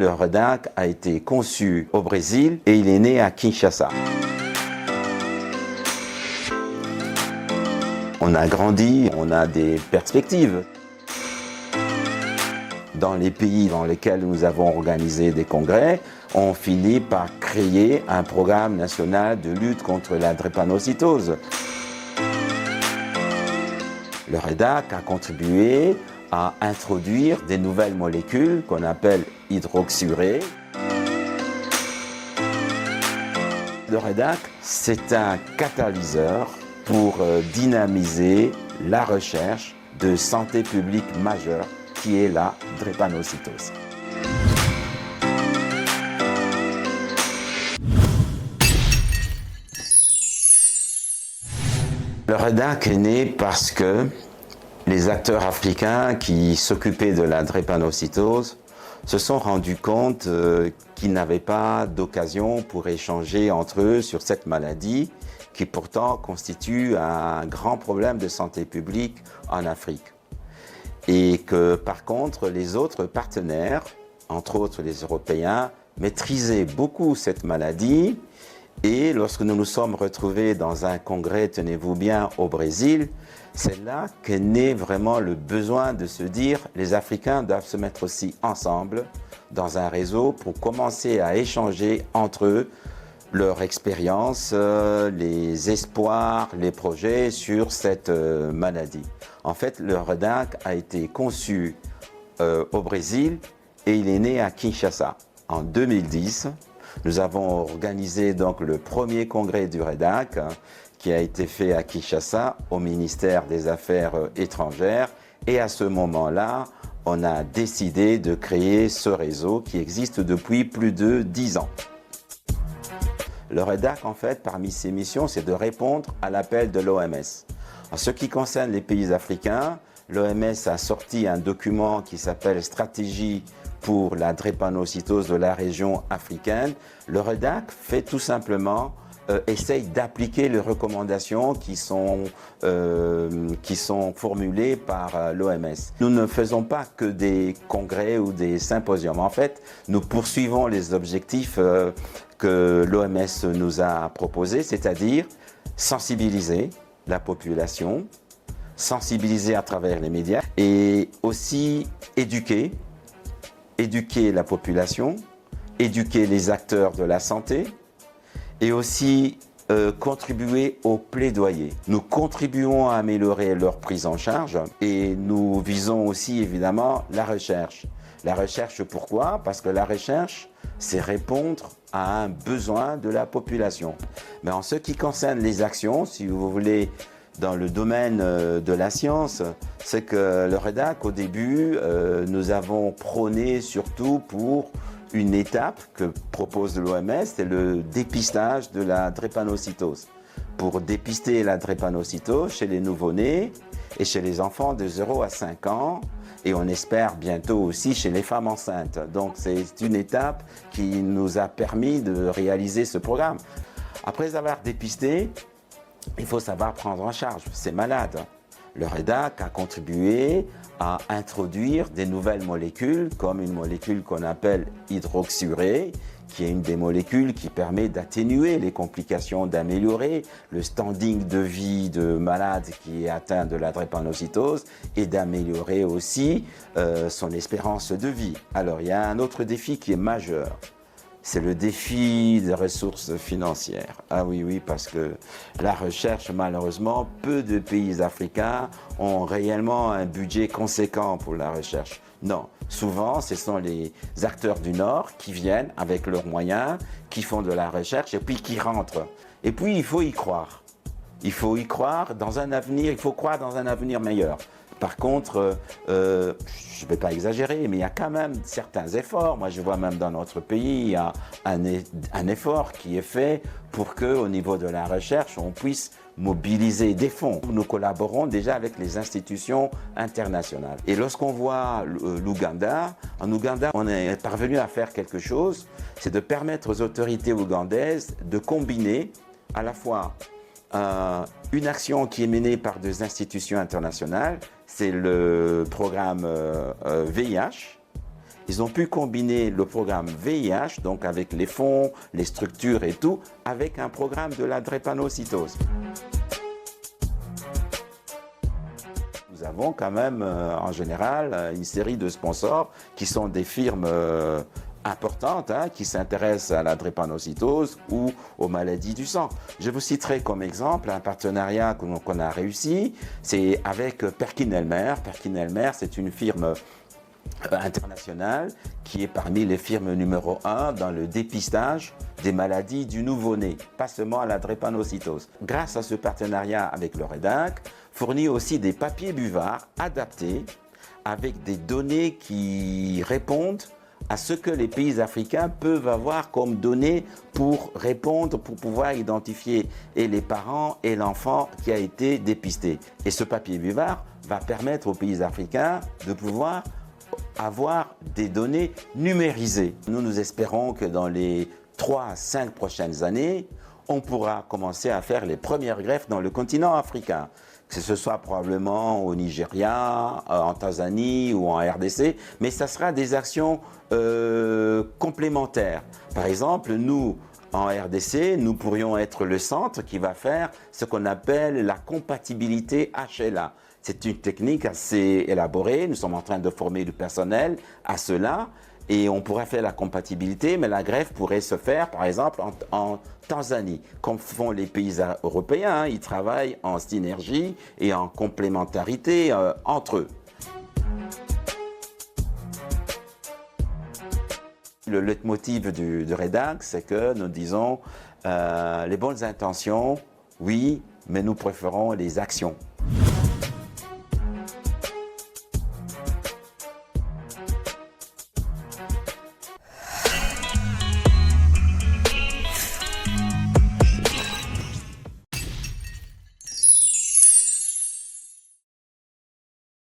le REDAC a été conçu au Brésil et il est né à Kinshasa. On a grandi, on a des perspectives. Dans les pays dans lesquels nous avons organisé des congrès, on finit par créer un programme national de lutte contre la drépanocytose. Le REDAC a contribué à introduire des nouvelles molécules qu'on appelle hydroxyurées. Le REDAC, c'est un catalyseur pour dynamiser la recherche de santé publique majeure qui est la drépanocytose. Le REDAC est né parce que les acteurs africains qui s'occupaient de la drépanocytose se sont rendus compte qu'ils n'avaient pas d'occasion pour échanger entre eux sur cette maladie qui pourtant constitue un grand problème de santé publique en Afrique. Et que par contre, les autres partenaires, entre autres les Européens, maîtrisaient beaucoup cette maladie. Et lorsque nous nous sommes retrouvés dans un congrès, tenez-vous bien, au Brésil, c'est là qu'est né vraiment le besoin de se dire les Africains doivent se mettre aussi ensemble dans un réseau pour commencer à échanger entre eux leur expérience, les espoirs, les projets sur cette maladie. En fait, le REDAC a été conçu au Brésil et il est né à Kinshasa. En 2010, nous avons organisé donc le premier congrès du REDAC qui a été fait à Kinshasa au ministère des Affaires étrangères. Et à ce moment-là, on a décidé de créer ce réseau qui existe depuis plus de 10 ans. Le REDAC, en fait, parmi ses missions, c'est de répondre à l'appel de l'OMS. En ce qui concerne les pays africains, l'OMS a sorti un document qui s'appelle « Stratégie pour la drépanocytose de la région africaine ». Le REDAC fait tout simplement essaye d'appliquer les recommandations qui sont formulées par l'OMS. Nous ne faisons pas que des congrès ou des symposiums. En fait, nous poursuivons les objectifs que l'OMS nous a proposés, c'est-à-dire sensibiliser la population, sensibiliser à travers les médias et aussi éduquer la population, éduquer les acteurs de la santé, et aussi contribuer au plaidoyer. Nous contribuons à améliorer leur prise en charge et nous visons aussi évidemment la recherche. La recherche, pourquoi? Parce que la recherche, c'est répondre à un besoin de la population. Mais en ce qui concerne les actions, si vous voulez, dans le domaine de la science, c'est que le REDAC, au début, nous avons prôné surtout pour une étape que propose l'OMS, c'est le dépistage de la drépanocytose. Pour dépister la drépanocytose chez les nouveau-nés et chez les enfants de 0 à 5 ans, et on espère bientôt aussi chez les femmes enceintes. Donc c'est une étape qui nous a permis de réaliser ce programme. Après avoir dépisté, il faut savoir prendre en charge ces malades. Le REDAC a contribué à introduire des nouvelles molécules, comme une molécule qu'on appelle hydroxyurée, qui est une des molécules qui permet d'atténuer les complications, d'améliorer le standing de vie de malade qui est atteint de la drépanocytose et d'améliorer aussi son espérance de vie. Alors, il y a un autre défi qui est majeur. C'est le défi des ressources financières. Ah oui, parce que la recherche, malheureusement, peu de pays africains ont réellement un budget conséquent pour la recherche. Non, souvent, ce sont les acteurs du Nord qui viennent avec leurs moyens, qui font de la recherche et puis qui rentrent. Et puis, il faut y croire. Il faut y croire dans un avenir, il faut croire dans un avenir meilleur. Par contre, je ne vais pas exagérer, mais il y a quand même certains efforts. Moi, je vois même dans notre pays, il y a un effort qui est fait pour qu'au niveau de la recherche, on puisse mobiliser des fonds. Nous collaborons déjà avec les institutions internationales. Et lorsqu'on voit l'Ouganda, en Ouganda, on est parvenu à faire quelque chose, c'est de permettre aux autorités ougandaises de combiner à la fois une action qui est menée par des institutions internationales, c'est le programme VIH, ils ont pu combiner le programme VIH, donc avec les fonds, les structures et tout, avec un programme de la drépanocytose. Nous avons quand même, en général, une série de sponsors qui sont des firmes importantes qui s'intéressent à la drépanocytose ou aux maladies du sang. Je vous citerai comme exemple un partenariat qu'on a réussi, c'est avec Perkin-Elmer. Perkin-Elmer, c'est une firme internationale qui est parmi les firmes numéro 1 dans le dépistage des maladies du nouveau-né, pas seulement à la drépanocytose. Grâce à ce partenariat avec le REDAC, fournit aussi des papiers buvards adaptés avec des données qui répondent à ce que les pays africains peuvent avoir comme données pour répondre, pour pouvoir identifier et les parents et l'enfant qui a été dépisté. Et ce papier buvard va permettre aux pays africains de pouvoir avoir des données numérisées. Nous espérons que dans les 3 à 5 prochaines années, on pourra commencer à faire les premières greffes dans le continent africain. Que ce soit probablement au Nigeria, en Tanzanie ou en RDC, mais ça sera des actions complémentaires. Par exemple, nous, en RDC, nous pourrions être le centre qui va faire ce qu'on appelle la compatibilité HLA. C'est une technique assez élaborée, nous sommes en train de former du personnel à cela et on pourrait faire la compatibilité, mais la greffe pourrait se faire par exemple en Tanzanie, comme font les pays européens, ils travaillent en synergie et en complémentarité entre eux. Le leitmotiv du REDAC, c'est que nous disons les bonnes intentions, oui, mais nous préférons les actions.